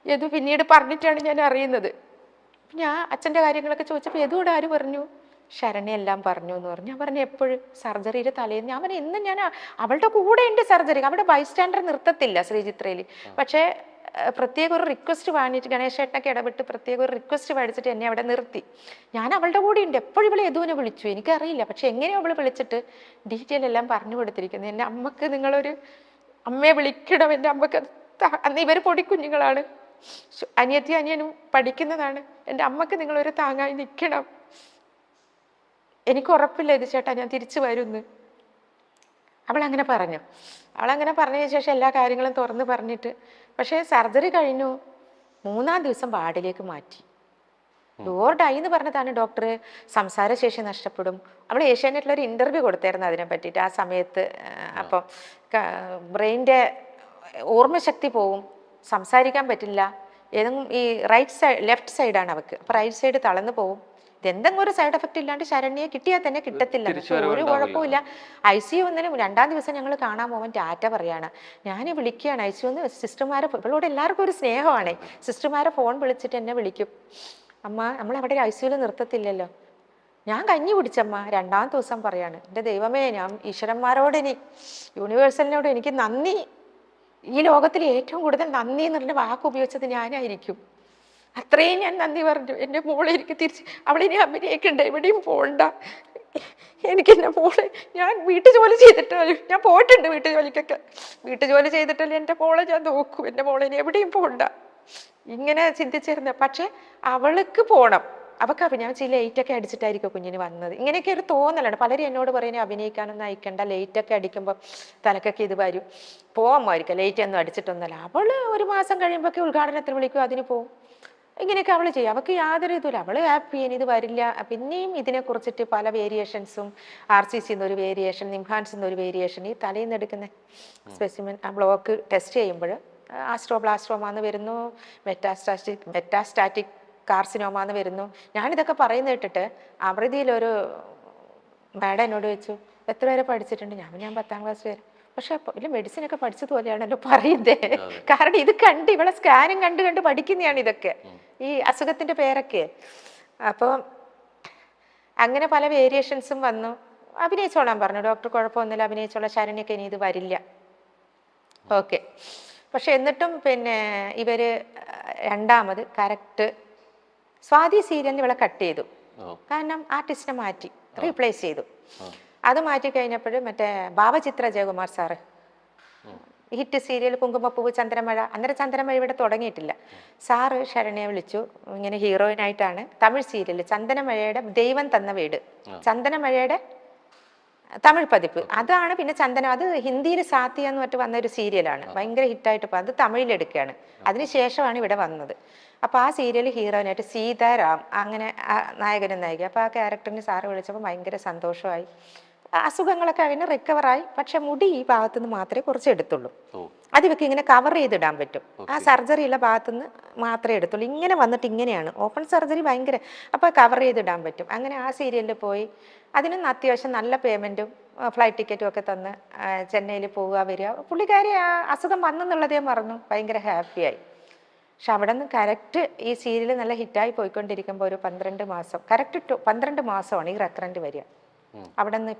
യദു പിന്നീട് പറഞ്ഞിട്ടാണ് ഞാൻ അറിയുന്നത്. ഞാൻ അച്ഛൻ്റെ കാര്യങ്ങളൊക്കെ ചോദിച്ചപ്പോൾ യദുവോട് ആര് പറഞ്ഞു? ശരണ്യ എല്ലാം പറഞ്ഞു എന്ന് പറഞ്ഞു. ഞാൻ പറഞ്ഞു എപ്പോഴും? സർജറിയുടെ തലേന്ന്. ഞാൻ പറഞ്ഞു ഇന്ന് ഞാൻ അവളുടെ കൂടെ ഉണ്ട് സർജറി. അവിടെ ബൈസ്റ്റാൻഡർ നിർത്തത്തില്ല ശ്രീചിത്രയിൽ. പക്ഷേ പ്രത്യേക ഒരു റിക്വസ്റ്റ് വാങ്ങിയിട്ട് ഗണേശേട്ടനൊക്കെ ഇടപെട്ട് പ്രത്യേക ഒരു റിക്വസ്റ്റ് മേടിച്ചിട്ട് എന്നെ അവിടെ നിർത്തി. ഞാൻ അവളുടെ കൂടെ ഉണ്ട്. എപ്പോഴും ഇവളെ യദുവിനെ വിളിച്ചു, എനിക്കറിയില്ല. പക്ഷെ എങ്ങനെയോ അവൾ വിളിച്ചിട്ട് ഡീറ്റെയിൽ എല്ലാം പറഞ്ഞു കൊടുത്തിരിക്കുന്നത്. എൻ്റെ അമ്മക്ക് നിങ്ങളൊരു അമ്മയെ വിളിക്കണം, എൻ്റെ അമ്മക്ക് അന്ന് ഇവർ പൊടിക്കുഞ്ഞുങ്ങളാണ്, അനിയത്തി അനിയനും പഠിക്കുന്നതാണ്. എൻ്റെ അമ്മക്ക് നിങ്ങളൊരു താങ്ങായി നിൽക്കണം. എനിക്ക് ഉറപ്പില്ല ഇത് ചേട്ടാ ഞാൻ തിരിച്ചു വരുമെന്ന്. അവളങ്ങനെ പറഞ്ഞു. അവളങ്ങനെ പറഞ്ഞതിന് ശേഷം എല്ലാ കാര്യങ്ങളും തുറന്ന് പറഞ്ഞിട്ട്, പക്ഷേ സർജറി കഴിഞ്ഞു 3-ാം ദിവസം വാർഡിലേക്ക് മാറ്റി. ഡോർഡായി എന്ന് പറഞ്ഞതാണ് ഡോക്ടർ. സംസാരശേഷി നഷ്ടപ്പെടും. അവൾ ഏഷ്യാനെറ്റിലൊരു ഇൻ്റർവ്യൂ കൊടുത്തായിരുന്നു അതിനെ പറ്റിയിട്ട് ആ സമയത്ത്. അപ്പം ബ്രെയിൻ്റെ ഓർമ്മശക്തി പോവും, സംസാരിക്കാൻ പറ്റില്ല. ഏതെങ്കിലും ഈ റൈറ്റ് സൈഡ് ലെഫ്റ്റ് സൈഡാണ് അവൾക്ക്. അപ്പോൾ റൈറ്റ് സൈഡ് തളർന്നു പോവും. ഇതെന്തെങ്കിലും ഒരു സൈഡ് എഫക്റ്റ് ഇല്ലാണ്ട് ശരണ്യെ കിട്ടിയാൽ തന്നെ കിട്ടത്തില്ല, ഒരു കുഴപ്പമില്ല. ICU ഒന്നിനും 2-ാം ദിവസം ഞങ്ങൾ കാണാൻ പോകുമ്പോൾ ടാറ്റ പറയാണ്. ഞാൻ വിളിക്കുകയാണ് ICU ഒന്ന്, സിസ്റ്റർമാരെ, ഇവളോട് എല്ലാവർക്കും ഒരു സ്നേഹമാണ്. സിസ്റ്റർമാരെ ഫോൺ വിളിച്ചിട്ട് എന്നെ വിളിക്കും, അമ്മ നമ്മളവിടെ ICUവിൽ നിർത്തത്തില്ലല്ലോ. ഞാൻ കഞ്ഞി പിടിച്ചമ്മ. 2-ാം ദിവസം പറയാണ്, എൻ്റെ ദൈവമേ, ഞാൻ ഈശ്വരന്മാരോട് യൂണിവേഴ്സലിനോട് എനിക്ക് നന്ദി, ഈ ലോകത്തിൽ ഏറ്റവും കൂടുതൽ നന്ദി എന്നുള്ള വാക്ക് ഉപയോഗിച്ചത് ഞാനായിരിക്കും. അത്രയും ഞാൻ നന്ദി പറഞ്ഞു. എൻ്റെ മോളെ എനിക്ക് തിരിച്ച്, അവളിനി അഭിനയിക്കണ്ട, എവിടെയും പോകണ്ട, എനിക്ക് എൻ്റെ മോളെ, ഞാൻ വീട്ടു ജോലി ചെയ്തിട്ടല്ലേ, ഞാൻ പോയിട്ടുണ്ട് വീട്ടു ജോലിക്കൊക്കെ, വീട്ടു ജോലി ചെയ്തിട്ടല്ലേ എൻ്റെ മോളെ ഞാൻ നോക്കൂ, എൻ്റെ മോളെ ഇനി എവിടെയും പോകണ്ട, ഇങ്ങനെ ചിന്തിച്ചിരുന്നത്. പക്ഷെ അവൾക്ക് പോകണം, അവൾക്ക് അഭിനയം ചെയ്ത് ലേറ്റൊക്കെ അടിച്ചിട്ടായിരിക്കും കുഞ്ഞിന് വന്നത്. ഇങ്ങനെയൊക്കെ ഒരു തോന്നലാണ്. പലരും എന്നോട് പറയുന്നത് അഭിനയിക്കാനൊന്നും അയക്കണ്ട, ലേറ്റൊക്കെ അടിക്കുമ്പോൾ തലക്കൊക്കെ ഇത് വരും, പോകാമായിരിക്കും, ലേറ്റ് ഒന്നും അടിച്ചിട്ടൊന്നുമല്ല. അവൾ 1 മാസം കഴിയുമ്പോഴൊക്കെ ഉദ്ഘാടനത്തിന് വിളിക്കും, അതിന് പോവും. ഇങ്ങനെയൊക്കെ അവൾ ചെയ്യും. അവൾക്ക് യാതൊരു ഇതുമില്ല, അവൾ ഹാപ്പി, ഇത് വരില്ല. പിന്നെയും ഇതിനെക്കുറിച്ചിട്ട് പല വേരിയേഷൻസും, RCCന്ന് ഒരു വേരിയേഷൻ, നിംഹാൻസിന്ന് ഒരു വേരിയേഷൻ, ഈ തലയിൽ നിന്ന് എടുക്കുന്ന സ്പെസിമെൻ ആ ബ്ലോക്ക് ടെസ്റ്റ് ചെയ്യുമ്പോൾ ആസ്ട്രോബ്ലാസ്റ്റോമാന്ന് വരുന്നു, മെറ്റാസ്റ്റാറ്റിക് കാർസിനോമാന്ന് വരുന്നു. ഞാനിതൊക്കെ പറയുന്ന കേട്ടിട്ട് അമൃതിയിലൊരു മാഡം എന്നോട് ചോദിച്ചു, എത്ര വരെ പഠിച്ചിട്ടുണ്ട്? ഞാൻ 10-ാം ക്ലാസ് വരെ. പക്ഷെ ഇല്ല, മെഡിസിനൊക്കെ പഠിച്ചതുപോലെയാണല്ലോ പറയുന്നേ. കാരണം ഇത് കണ്ട് ഇവളെ സ്കാനും കണ്ട് കണ്ട് പഠിക്കുന്നതാണ് ഇതൊക്കെ, ഈ അസുഖത്തിന്റെ പേരൊക്കെ. അപ്പോൾ അങ്ങനെ പല വേരിയേഷൻസും വന്നു. അഭിനയിച്ചോളാൻ പറഞ്ഞു ഡോക്ടർ, കുഴപ്പമൊന്നുമില്ല, അഭിനയിച്ചോളാം, ശരണ്യൊക്കെ ഇനി ഇത് വരില്ല. ഓക്കെ. പക്ഷെ എന്നിട്ടും പിന്നെ ഇവര് 2ാമത് കറക്റ്റ് സ്വാതി സീരിയലിന് ഇവളെ കട്ട് ചെയ്തു. കാരണം ആർട്ടിസ്റ്റിനെ മാറ്റി റീപ്ലേസ് ചെയ്തു. അത് മാറ്റി കഴിഞ്ഞപ്പോൾ മറ്റേ Bhavachithra Jayakumar sir, hit serial കുങ്കുമപ്പൂവ്, ചന്ദ്രമഴ, അന്നേരം ചന്ദ്രമഴ ഇവിടെ തുടങ്ങിയിട്ടില്ല. സാറ് ശരണ്യെ വിളിച്ചു, ഇങ്ങനെ ഹീറോയിനായിട്ടാണ് തമിഴ് സീരിയൽ ചന്ദനമഴയുടെ ദൈവം തന്ന വീട്, ചന്ദനമഴയുടെ തമിഴ് പതിപ്പ് അതാണ്. പിന്നെ അത് ഹിന്ദിയിൽ സാത്തിയ എന്ന് പറഞ്ഞിട്ട് വന്ന ഒരു സീരിയലാണ്, ഭയങ്കര ഹിറ്റായിട്ട്. അത് തമിഴിലെടുക്കുകയാണ്, അതിനുശേഷമാണ് ഇവിടെ വന്നത്. അപ്പോൾ ആ സീരിയൽ ഹീറോയിനായിട്ട് സീതാറാം, അങ്ങനെ നായകനും നായിക. അപ്പോൾ ആ ക്യാരക്ടറിന് സാറ് വിളിച്ചപ്പോൾ ഭയങ്കര സന്തോഷമായി. അസുഖങ്ങളൊക്കെ അതിന് റിക്കവറായി. പക്ഷെ മുടി ഈ ഭാഗത്തുനിന്ന് മാത്രമേ കുറച്ച് എടുത്തുള്ളൂ. അത് ഇവർക്ക് ഇങ്ങനെ കവർ ചെയ്തിടാൻ പറ്റും. ആ സർജറി ഉള്ള ഭാഗത്തുനിന്ന് മാത്രമേ എടുത്തുള്ളൂ. ഇങ്ങനെ വന്നിട്ട് ഇങ്ങനെയാണ് ഓപ്പൺ സർജറി ഭയങ്കര, അപ്പോൾ കവർ ചെയ്തിടാൻ പറ്റും. അങ്ങനെ ആ സീരിയലിൽ പോയി. അതിനും അത്യാവശ്യം നല്ല പേയ്മെൻറ്റും ഫ്ലൈറ്റ് ടിക്കറ്റും ഒക്കെ തന്ന് ചെന്നൈയിൽ പോവുക വരിക. പുള്ളിക്കാരി ആ അസുഖം വന്നെന്നുള്ളതേ മറന്നു, ഭയങ്കര ഹാപ്പിയായി. പക്ഷെ അവിടെ നിന്ന് കറക്റ്റ് ഈ സീരിയൽ നല്ല ഹിറ്റായി പോയിക്കൊണ്ടിരിക്കുമ്പോൾ ഒരു 12 മാസം, കറക്റ്റ് 12 മാസമാണ് ഈ റെക്കറൻറ്റ് വരിക. അവിടെ നിന്ന്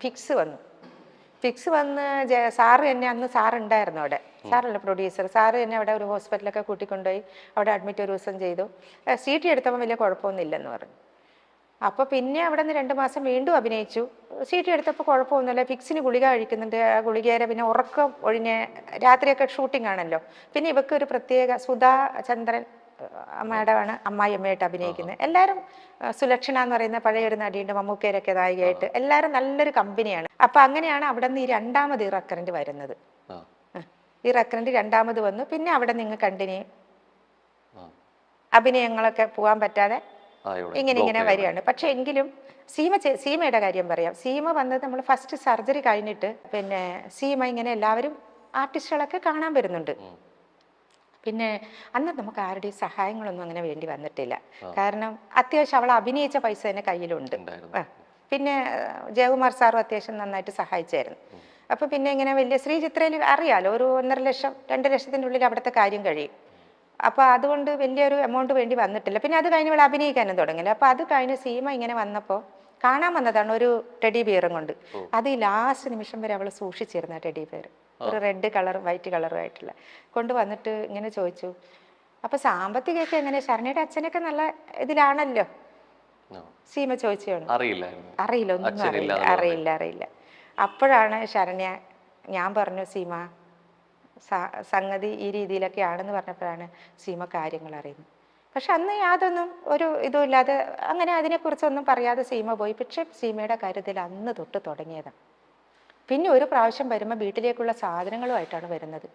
ഫിക്സ് വന്ന് സാറ് എന്നെ, അന്ന് സാറുണ്ടായിരുന്നു അവിടെ, സാറല്ല പ്രൊഡ്യൂസർ, സാറ് എന്നെ അവിടെ ഒരു ഹോസ്പിറ്റലൊക്കെ കൂട്ടിക്കൊണ്ടുപോയി അവിടെ അഡ്മിറ്റ് ഒരു ദിവസം ചെയ്തു. CT എടുത്തപ്പോൾ വലിയ കുഴപ്പമൊന്നുമില്ലെന്ന് പറഞ്ഞു. അപ്പോൾ പിന്നെ അവിടെ നിന്ന് 2 മാസം വീണ്ടും അഭിനയിച്ചു. CT എടുത്തപ്പോൾ കുഴപ്പമൊന്നുമില്ല, ഫിക്സിന് ഗുളിക കഴിക്കുന്നുണ്ട്. ആ ഗുളികേരെ പിന്നെ ഉറക്കം ഒഴിഞ്ഞ് രാത്രിയൊക്കെ ഷൂട്ടിംഗ് ആണല്ലോ. പിന്നെ ഇവർക്ക് ഒരു പ്രത്യേക സുധാ ചന്ദ്രൻ മാഡമാണ് അമ്മായിയമ്മയായിട്ട് അഭിനയിക്കുന്നത്. എല്ലാവരും സുലക്ഷണ എന്ന് പറയുന്ന പഴയ ഒരു നടിയുണ്ട്, മമ്മൂക്കയിലൊക്കെ നായികയായിട്ട്, എല്ലാവരും നല്ലൊരു കമ്പനിയാണ്. അപ്പം അങ്ങനെയാണ് അവിടെ നിന്ന് ഈ 2ാമത് ഈ റെക്കറൻറ്റ് വരുന്നത്. ഈ റെക്കറൻറ്റ് 2ാമത് വന്നു. പിന്നെ അവിടെ നിങ്ങൾ കണ്ടിന്യൂ അഭിനയങ്ങളൊക്കെ പോകാൻ പറ്റാതെ ഇങ്ങനെ വരികയാണ്. പക്ഷെ എങ്കിലും സീമയുടെ കാര്യം പറയാം. സീമ വന്നത് നമ്മൾ ഫസ്റ്റ് സർജറി കഴിഞ്ഞിട്ട്, പിന്നെ സീമ ഇങ്ങനെ എല്ലാവരും ആർട്ടിസ്റ്റുകളൊക്കെ കാണാൻ വരുന്നുണ്ട്. പിന്നെ അന്ന് നമുക്ക് ആരുടെയും സഹായങ്ങളൊന്നും അങ്ങനെ വേണ്ടി വന്നിട്ടില്ല. കാരണം അത്യാവശ്യം അവൾ അഭിനയിച്ച പൈസ തന്നെ കയ്യിലുണ്ട്. പിന്നെ ജയകുമാർ സാറും അത്യാവശ്യം നന്നായിട്ട് സഹായിച്ചായിരുന്നു. അപ്പോൾ പിന്നെ ഇങ്ങനെ വലിയ ശ്രീചിത്രയിൽ അറിയാലോ, ഒരു 1.5 ലക്ഷം 2 ലക്ഷത്തിൻ്റെ ഉള്ളിൽ അവിടുത്തെ കാര്യം കഴിയും. അപ്പോൾ അതുകൊണ്ട് വലിയൊരു എമൗണ്ട് വേണ്ടി വന്നിട്ടില്ല. പിന്നെ അത് കഴിഞ്ഞ് ഇവിടെ അഭിനയിക്കാനും തുടങ്ങില്ല. അപ്പോൾ അത് കഴിഞ്ഞ് സീമ ഇങ്ങനെ വന്നപ്പോൾ കാണാൻ വന്നതാണ് ഒരു ടെഡി ബിയറും കൊണ്ട്. അത് ഈ ലാസ്റ്റ് നിമിഷം വരെ അവൾ സൂക്ഷിച്ചിരുന്ന ടെഡി ബിയർ, ഒരു റെഡ് കളർ വൈറ്റ് കളറും ആയിട്ടുള്ള കൊണ്ടുവന്നിട്ട് ഇങ്ങനെ ചോദിച്ചു, അപ്പോൾ സാമ്പത്തികമൊക്കെ എങ്ങനെ? ശരണ്യയുടെ അച്ഛനൊക്കെ നല്ല ഇതിലാണല്ലോ. സീമ ചോദിച്ചാണ്. അറിയില്ല, ഒന്നും അറിയില്ല. അപ്പോഴാണ് ശരണ്യ, ഞാൻ പറഞ്ഞു സീമ സംഗതി ഈ രീതിയിലൊക്കെ ആണെന്ന് പറഞ്ഞപ്പോഴാണ് സീമ കാര്യങ്ങൾ അറിയുന്നത്. പക്ഷെ അന്ന് യാതൊന്നും ഒരു ഇതും ഇല്ലാതെ അങ്ങനെ അതിനെക്കുറിച്ചൊന്നും പറയാതെ സീമ പോയി. പക്ഷെ സീമയുടെ കാര്യത്തിൽ അന്ന് തൊട്ട് തുടങ്ങിയതാണ്. പിന്നെ ഒരു പ്രാവശ്യം വരുമ്പോൾ വീട്ടിലേക്കുള്ള സാധനങ്ങളുമായിട്ടാണ് വരുന്നത്.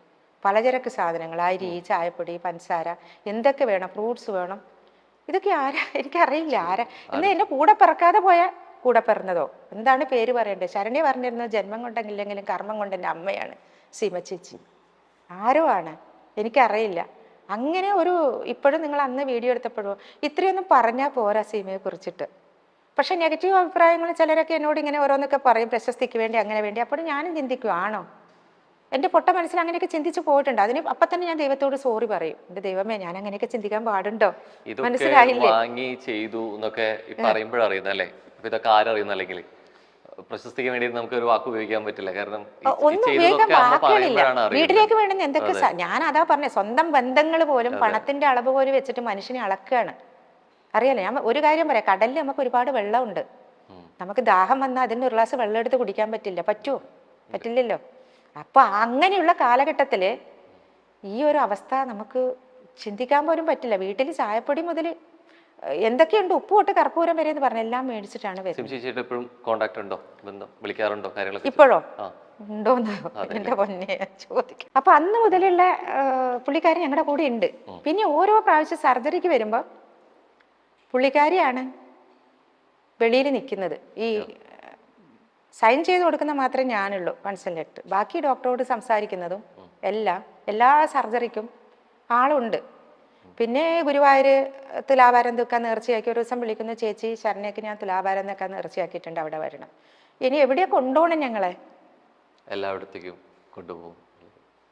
പലചരക്ക് സാധനങ്ങൾ, അരി, ചായപ്പൊടി, പഞ്ചസാര, എന്തൊക്കെ വേണം, ഫ്രൂട്ട്സ് വേണം. ഇതൊക്കെ ആരാ? എനിക്കറിയില്ല ആരാ. എന്നാൽ എന്നെ കൂടെ പിറക്കാതെ പോയ കൂടെ പിറന്നതോ എന്താണ് പേര് പറയേണ്ടത്? ശരണ്യ പറഞ്ഞിരുന്നത് ജന്മം കൊണ്ടെങ്കിലെങ്കിലും കർമ്മം കൊണ്ട് എൻ്റെ അമ്മയാണ് സീമ ചേച്ചി. ആരോ ആണ്, എനിക്കറിയില്ല. അങ്ങനെ ഒരു ഇപ്പോഴും നിങ്ങൾ അന്ന് വീഡിയോ എടുത്തപ്പോഴോ ഇത്രയൊന്നും പറഞ്ഞാൽ പോരാ സീമയെ കുറിച്ചിട്ട്. പക്ഷെ നെഗറ്റീവ് അഭിപ്രായങ്ങൾ ചിലരൊക്കെ എന്നോട് ഇങ്ങനെ ഓരോന്നൊക്കെ പറയും, പ്രശസ്തിക്ക് വേണ്ടി അങ്ങനെ വേണ്ടി. അപ്പോൾ ഞാനും ചിന്തിക്കും, ആണോ? എൻ്റെ പൊട്ട മനസ്സിൽ അങ്ങനെയൊക്കെ ചിന്തിച്ച് പോയിട്ടുണ്ട്. അതിന് അപ്പം തന്നെ ഞാൻ ദൈവത്തോട് സോറി പറയും. എൻ്റെ ദൈവമേ, ഞാൻ അങ്ങനെയൊക്കെ ചിന്തിക്കാൻ പാടുണ്ടോ? മനസ്സിലായില്ലേ? വാങ്ങി ചെയ്തു എന്നൊക്കെ പറയുമ്പോഴറിയുന്നല്ലേ, ഇതൊക്കെ ആരറിയുന്നല്ലെങ്കിൽ പ്രശസ്തിക്ക് വേണ്ടി നമുക്ക് ഒരു വാക്ക് ഉപയോഗിക്കാൻ പറ്റില്ല. കാരണം ഒന്നും ഉപയോഗിക്കാൻ വാക്കുകളില്ല. വീട്ടിലേക്ക് വേണ്ടുന്ന എന്തൊക്കെ ഞാൻ അതാ പറഞ്ഞേ, സ്വന്തം ബന്ധങ്ങൾ പോലും പണത്തിന്റെ അളവ് പോലും വെച്ചിട്ട് മനുഷ്യനെ അളക്കുകയാണ്. അറിയാലോ, ഞാൻ ഒരു കാര്യം പറയാം, കടലിൽ നമുക്ക് ഒരുപാട് വെള്ളമുണ്ട്. നമുക്ക് ദാഹം വന്നാൽ അതിന് ഒരു ഗ്ലാസ് വെള്ളം എടുത്ത് കുടിക്കാൻ പറ്റില്ല. പറ്റുമോ? പറ്റില്ലല്ലോ. അപ്പൊ അങ്ങനെയുള്ള കാലഘട്ടത്തില് ഈ ഒരു അവസ്ഥ നമുക്ക് ചിന്തിക്കാൻ പോലും പറ്റില്ല. വീട്ടിൽ ചായപ്പൊടി മുതൽ എന്തൊക്കെയുണ്ട്, ഉപ്പ് തൊട്ട് കർപ്പൂരം വരെ എന്ന് പറഞ്ഞ എല്ലാം മേടിച്ചിട്ടാണ് വരുന്നത്. ഇപ്പോഴോ ഉണ്ടോന്ന് എന്റെ പൊന്നെ ചോദിക്കും. അപ്പൊ അന്ന് മുതലുള്ള പുള്ളിക്കാരി ഞങ്ങളുടെ കൂടെ ഉണ്ട്. പിന്നെ ഓരോ പ്രാവശ്യം സർജറിക്ക് വരുമ്പോ പുള്ളിക്കാരിയാണ് വെളിയിൽ നിൽക്കുന്നത്. ഈ സൈൻ ചെയ്ത് കൊടുക്കുന്ന മാത്രമേ ഞാനുള്ളൂ, കൺസൾട്ടന്റ്. ബാക്കി ഡോക്ടറോട് സംസാരിക്കുന്നതും എല്ലാ സർജറിക്കും ആളുണ്ട്. പിന്നെ ഗുരുവായൂർ തുലാഭാരം തൂക്കാൻ നേർച്ചയാക്കി ഒരു ദിവസം വിളിക്കുന്ന, ചേച്ചി ശരണ്യക്ക് ഞാൻ തുലാഭാരം തൂക്കാൻ നേർച്ചയാക്കിയിട്ടുണ്ട്, അവിടെ വരണം. ഇനി എവിടെയാ കൊണ്ടുപോകണം? ഞങ്ങളെ എല്ലായിടത്തേക്കും കൊണ്ടുപോകും.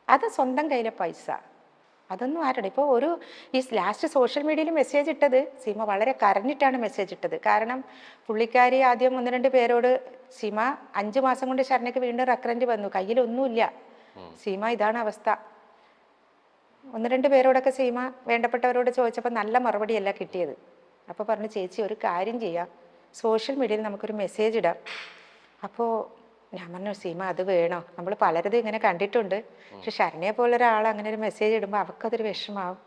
അത് സ്വന്തം കയ്യിലെ പൈസ, അതൊന്നും ആരുടെ. ഇപ്പോൾ ഈ ലാസ്റ്റ് സോഷ്യൽ മീഡിയയിൽ മെസ്സേജ് ഇട്ടത് സീമ വളരെ കരഞ്ഞിട്ടാണ് മെസ്സേജ് ഇട്ടത്. കാരണം പുള്ളിക്കാരി ആദ്യം 1-2 പേരോട്, സീമ 5 മാസം കൊണ്ട് ശരണ്യക്ക് വീണ്ടും റെക്കറൻറ്റ് വന്നു, കയ്യിലൊന്നുമില്ല സീമ, ഇതാണ് അവസ്ഥ. 1-2 പേരോടൊക്കെ സീമ വേണ്ടപ്പെട്ടവരോട് ചോദിച്ചപ്പോൾ നല്ല മറുപടിയല്ല കിട്ടിയത്. അപ്പോൾ പറഞ്ഞു, ചേച്ചി ഒരു കാര്യം ചെയ്യാം, സോഷ്യൽ മീഡിയയിൽ നമുക്കൊരു മെസ്സേജ് ഇടാം. അപ്പോൾ ഞാൻ പറഞ്ഞു, സീമ അത് വേണോ? നമ്മൾ പലരതും ഇങ്ങനെ കണ്ടിട്ടുണ്ട്, പക്ഷെ ശരണ്യെ പോലെ ഒരാൾ അങ്ങനെ ഒരു മെസ്സേജ് ഇടുമ്പോൾ അവർക്കതൊരു വിഷമാവും.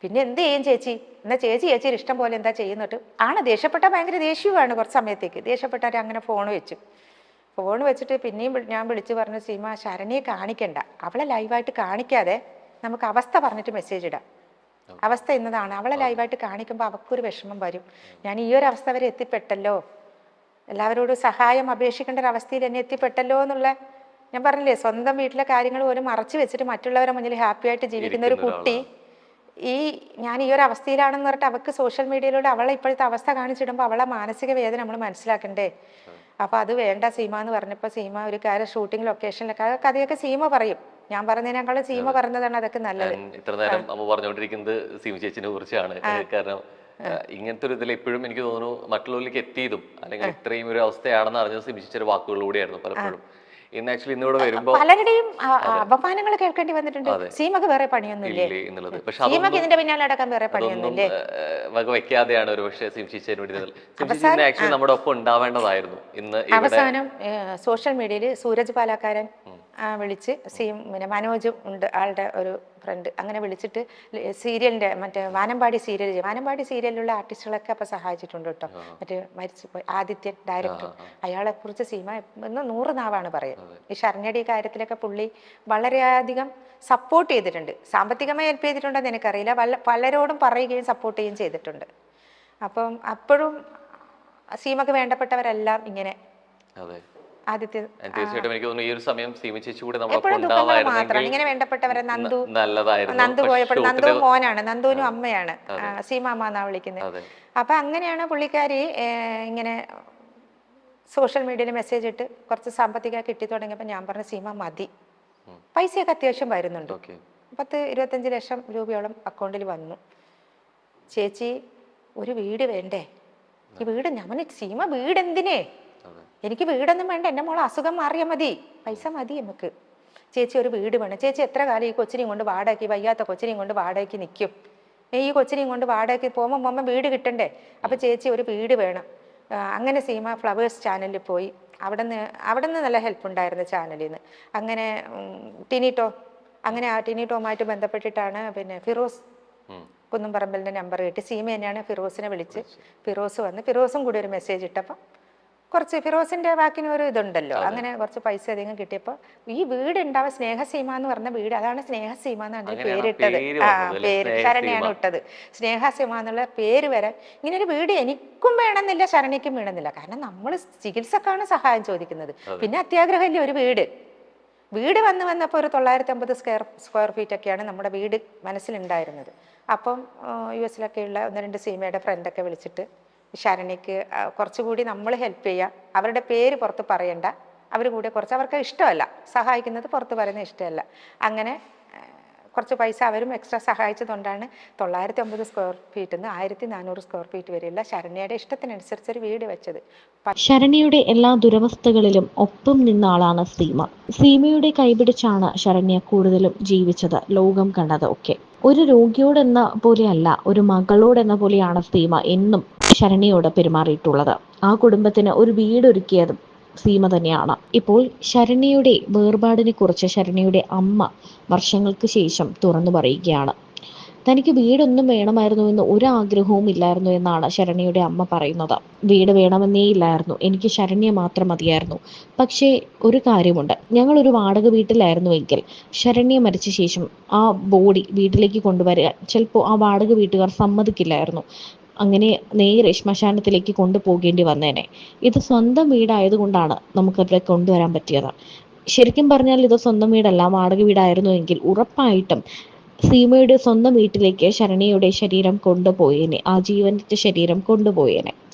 പിന്നെ എന്ത് ചെയ്യും ചേച്ചി? എന്നാൽ ചേച്ചിയുടെ ഇഷ്ടം പോലെ എന്താ ചെയ്യുന്നിട്ട് ആണ്. ദേഷ്യപ്പെട്ടാൽ ഭയങ്കര ദേഷ്യവുമാണ്. കുറച്ച് സമയത്തേക്ക് ദേഷ്യപ്പെട്ടാൽ അങ്ങനെ ഫോൺ വെച്ചിട്ട് പിന്നെയും ഞാൻ വിളിച്ച് പറഞ്ഞു, സീമ ശരണ്യെ കാണിക്കണ്ട, അവളെ ലൈവായിട്ട് കാണിക്കാതെ നമുക്ക് അവസ്ഥ പറഞ്ഞിട്ട് മെസ്സേജ് ഇടാം. അവസ്ഥ എന്നതാണ്, അവളെ ലൈവായിട്ട് കാണിക്കുമ്പോൾ അവൾക്കൊരു വിഷമം വരും. ഞാൻ ഈ ഒരു അവസ്ഥ വരെ എത്തിപ്പെട്ടല്ലോ, എല്ലാവരോടും സഹായം അപേക്ഷിക്കേണ്ട ഒരു അവസ്ഥയിൽ എന്നെ എത്തിപ്പെട്ടല്ലോ എന്നുള്ള, ഞാൻ പറഞ്ഞില്ലേ, സ്വന്തം വീട്ടിലെ കാര്യങ്ങൾ പോലും മറച്ചു വെച്ചിട്ട് മറ്റുള്ളവരെ മുന്നിൽ ഹാപ്പി ആയിട്ട് ജീവിക്കുന്ന ഒരു കുട്ടി, ഞാൻ ഈ ഒരു അവസ്ഥയിലാണെന്ന് പറഞ്ഞിട്ട് അവൾക്ക് സോഷ്യൽ മീഡിയയിലൂടെ അവളെ ഇപ്പോഴത്തെ അവസ്ഥ കാണിച്ചിടുമ്പോൾ അവളെ മാനസിക വേദന നമ്മൾ മനസ്സിലാക്കണ്ടേ? അപ്പൊ അത് വേണ്ട സീമ എന്ന് പറഞ്ഞപ്പോൾ സീമ ഒരു കാര്യം ഷൂട്ടിംഗ് ലൊക്കേഷനിലൊക്കെ കഥയൊക്കെ സീമ പറയും. ഞാൻ പറഞ്ഞതിനേക്കാളും സീമ പറഞ്ഞതാണ് അതൊക്കെ നല്ലത്. ഇത്ര നേരം അമ്മ പറഞ്ഞുകൊണ്ടിരിക്കുന്നത് സീമ ചേച്ചിനെ കുറിച്ചാണ്. കാരണം ഇങ്ങനത്തെ ഒരു ഇതിൽ എപ്പോഴും എനിക്ക് തോന്നുന്നു മറ്റുള്ളവരിലേക്ക് എത്തിയതും അല്ലെങ്കിൽ ഇത്രയും ഒരു അവസ്ഥയാണെന്ന് അറിഞ്ഞത് സീമ ചേച്ചിയുടെ വാക്കുകളിലൂടെയായിരുന്നു പലപ്പോഴും. ഇന്ന് ആക്ച്വലി ഇന്നിവിടെ വരുമ്പോ പലരുടെയും അപമാനങ്ങൾ കേൾക്കേണ്ടി വന്നിട്ടുണ്ട്. സീമക്ക് വേറെ പണിയൊന്നുമില്ലേ എന്നുള്ളത്. പക്ഷെ സീമക്ക് ഇതിന്റെ പിന്നാലെ അടക്കാൻ വേറെ പണിയൊന്നുമില്ലേ വക വെക്കാതെയാണ് ഒരു പക്ഷേ സീമ ചേച്ചിയെ വേണ്ടി ആക്ച്വലി നമ്മുടെ ഒപ്പം ഉണ്ടാവേണ്ടതായിരുന്നു. ഇന്ന് അവസാനം സോഷ്യൽ മീഡിയയിൽ സൂരജ് പാലക്കാരൻ വിളിച്ച് പിന്നെ മനോജും ഉണ്ട്, ആളുടെ ഒരു ഫ്രണ്ട്, അങ്ങനെ വിളിച്ചിട്ട് സീരിയലിന്റെ മറ്റേ വാനമ്പാടി സീരിയലിലുള്ള ആർട്ടിസ്റ്റുകളൊക്കെ അപ്പൊ സഹായിച്ചിട്ടുണ്ട് കേട്ടോ. മറ്റേ മരിച്ചുപോയി ആദിത്യൻ ഡയറക്ടർ, അയാളെ കുറിച്ച് സീമ 100 നാവാണ് പറയുന്നത്. ഈ ശരണ്യയുടെ ഈ കാര്യത്തിലൊക്കെ പുള്ളി വളരെയധികം സപ്പോർട്ട് ചെയ്തിട്ടുണ്ട്. സാമ്പത്തികമായി ഹെൽപ്പ് ചെയ്തിട്ടുണ്ടെന്ന് എനിക്കറിയില്ല, പലരോടും പറയുകയും സപ്പോർട്ട് ചെയ്യുകയും ചെയ്തിട്ടുണ്ട്. അപ്പം അപ്പോഴും സീമക്ക് വേണ്ടപ്പെട്ടവരെല്ലാം ഇങ്ങനെ തീർച്ചയായിട്ടും എനിക്ക് തോന്നുന്നു ഈ ഒരു സമയം സീമ ചേച്ചി കൂടെ ഇങ്ങനെ വേണ്ടപ്പെട്ടവരെ നന്ദു പോയപ്പോൾ, നന്ദു മോനാണ്, നന്ദുവിനും അമ്മയാണ്, സീമാമ്മ എന്നാ വിളിക്കുന്നത്. അപ്പൊ അങ്ങനെയാണ് പുള്ളിക്കാരി ഇങ്ങനെ സോഷ്യൽ മീഡിയയിൽ മെസ്സേജ് ഇട്ട് കുറച്ച് സാമ്പത്തിക കിട്ടി തുടങ്ങിയപ്പോൾ ഞാൻ പറഞ്ഞു, സീമ മതി, പൈസയൊക്കെ അത്യാവശ്യം വരുന്നുണ്ട്, 10-25 ലക്ഷം രൂപയോളം അക്കൗണ്ടിൽ വന്നു. ചേച്ചി ഒരു വീട് വേണ്ടേ? ഈ വീട് ഞാൻ സീമ വീട് എന്തിനേ? എനിക്ക് വീടൊന്നും വേണ്ട, എൻ്റെ മോളെ അസുഖം മാറിയാൽ മതി, പൈസ മതി നമുക്ക്. ചേച്ചി ഒരു വീട് വേണം. ചേച്ചി എത്ര കാലം ഈ കൊച്ചിനെയും കൊണ്ട് വാടകയ്ക്ക്, വയ്യാത്ത കൊച്ചിനെയും കൊണ്ട് വാടകയ്ക്ക് നിൽക്കും? ഈ കൊച്ചിനെയും കൊണ്ട് വാടകയ്ക്ക് പോകുമ്പോൾ വീട് കിട്ടണ്ടേ? അപ്പം ചേച്ചി ഒരു വീട് വേണം. അങ്ങനെ സീമ ഫ്ലവേഴ്സ് ചാനലിൽ പോയി. അവിടെ നിന്ന് നല്ല ഹെൽപ്പ് ഉണ്ടായിരുന്നു ചാനലിൽ നിന്ന്. അങ്ങനെ ടിനിട്ടോ, അങ്ങനെ ആ ടിനിട്ടോമായിട്ട് ബന്ധപ്പെട്ടിട്ടാണ് പിന്നെ ഫിറോസ് കുന്നുംപറമ്പലിൻ്റെ നമ്പർ കിട്ടി. സീമ തന്നെയാണ് ഫിറോസിനെ വിളിച്ച്, ഫിറോസ് വന്ന് ഫിറോസും കൂടി ഒരു മെസ്സേജ് ഇട്ടപ്പോൾ കുറച്ച് ഫിറോസിൻ്റെ വാക്കിന് ഒരു ഇതുണ്ടല്ലോ, അങ്ങനെ കുറച്ച് പൈസ അധികം കിട്ടിയപ്പോൾ ഈ വീട് ഉണ്ടാവുക സ്നേഹസീമ എന്ന് പറഞ്ഞ വീട്, അതാണ് സ്നേഹസീമ എന്നാണ് പേരിട്ടത്. പേര് ശരണ്യാണ് ഇട്ടത്. സ്നേഹസീമ എന്നുള്ള പേര് വരാൻ ഇങ്ങനെ ഒരു വീട് എനിക്കും വേണമെന്നില്ല, ശരണ്യക്കും വേണമെന്നില്ല. കാരണം നമ്മൾ ചികിത്സക്കാണ് സഹായം ചോദിക്കുന്നത്. പിന്നെ അത്യാഗ്രഹമല്ലേ ഒരു വീട് വന്നപ്പോൾ ഒരു 950 സ്ക്വയർ ഫീറ്റ് ഒക്കെയാണ് നമ്മുടെ വീട് മനസ്സിലുണ്ടായിരുന്നത്. അപ്പം US-ലൊക്കെയുള്ള 1-2 സീമയുടെ ഫ്രണ്ടൊക്കെ വിളിച്ചിട്ട് ശരണ്യക്ക് കുറച്ചുകൂടി നമ്മൾ ഹെൽപ്പ് ചെയ്യുക, അവരുടെ പേര് പുറത്ത് പറയണ്ട, അവർ കൂടെ കുറച്ച് അവർക്ക് ഇഷ്ടമല്ല സഹായിക്കുന്നത്, പുറത്ത് പറയുന്നത് ഇഷ്ടമല്ല. അങ്ങനെ കുറച്ച് പൈസ അവരും എക്സ്ട്രാ സഹായിച്ചതുകൊണ്ടാണ് 950 സ്ക്വയർ ഫീറ്റിൽ നിന്ന് 1400 സ്ക്വയർ ഫീറ്റ് വരെയുള്ള ശരണ്യയുടെ ഇഷ്ടത്തിനനുസരിച്ച് ഒരു വീട് വെച്ചത്. ശരണ്യയുടെ എല്ലാ ദുരവസ്ഥകളിലും ഒപ്പം നിന്ന ആളാണ് സീമ. സീമയുടെ കൈപിടിച്ചാണ് ശരണ്യ കൂടുതലും ജീവിച്ചത്, ലോകം കണ്ടത് ഒക്കെ. ഒരു രോഗിയോടെന്ന പോലെയല്ല, ഒരു മകളോടെന്ന പോലെയാണ് സീമ എന്നും ശരണ്യയോട് പെരുമാറിയിട്ടുള്ളത്. ആ കുടുംബത്തിന് ഒരു വീടൊരുക്കിയതും സീമ തന്നെയാണ്. ഇപ്പോൾ ശരണ്യയുടെ വേർപാടിനെ കുറിച്ച് ശരണ്യയുടെ അമ്മ വർഷങ്ങൾക്ക് ശേഷം തുറന്നു പറയുകയാണ്. തനിക്ക് വീടൊന്നും വേണമായിരുന്നു എന്ന് ഒരാഗ്രഹവും ഇല്ലായിരുന്നു എന്നാണ് ശരണ്യയുടെ അമ്മ പറയുന്നത്. വീട് വേണമെന്നേ ഇല്ലായിരുന്നു, എനിക്ക് ശരണ്യ മാത്രം മതിയായിരുന്നു. പക്ഷേ ഒരു കാര്യമുണ്ട്, ഞങ്ങളൊരു വാടക വീട്ടിലായിരുന്നുവെങ്കിൽ ശരണ്യ മരിച്ച ശേഷം ആ ബോഡി വീട്ടിലേക്ക് കൊണ്ടുവരാൻ ചിലപ്പോൾ ആ വാടക വീട്ടുകാർ സമ്മതിക്കില്ലായിരുന്നു. അങ്ങനെ നേരെ ശ്മശാനത്തിലേക്ക് കൊണ്ടുപോകേണ്ടി വന്നേനെ. ഇത് സ്വന്തം വീടായതുകൊണ്ടാണ് നമുക്കവിടെ കൊണ്ടുവരാൻ പറ്റിയത്. ശരിക്കും പറഞ്ഞാൽ ഇത് സ്വന്തം വീടല്ല, വാടക വീടായിരുന്നുവെങ്കിൽ ഉറപ്പായിട്ടും സീമയുടെ സ്വന്തം വീട്ടിലേക്ക് ശരണ്യയുടെ ശരീരം കൊണ്ടുപോയേനെ, ആ ജീവന്റെ ശരീരം കൊണ്ടുപോയേനെ.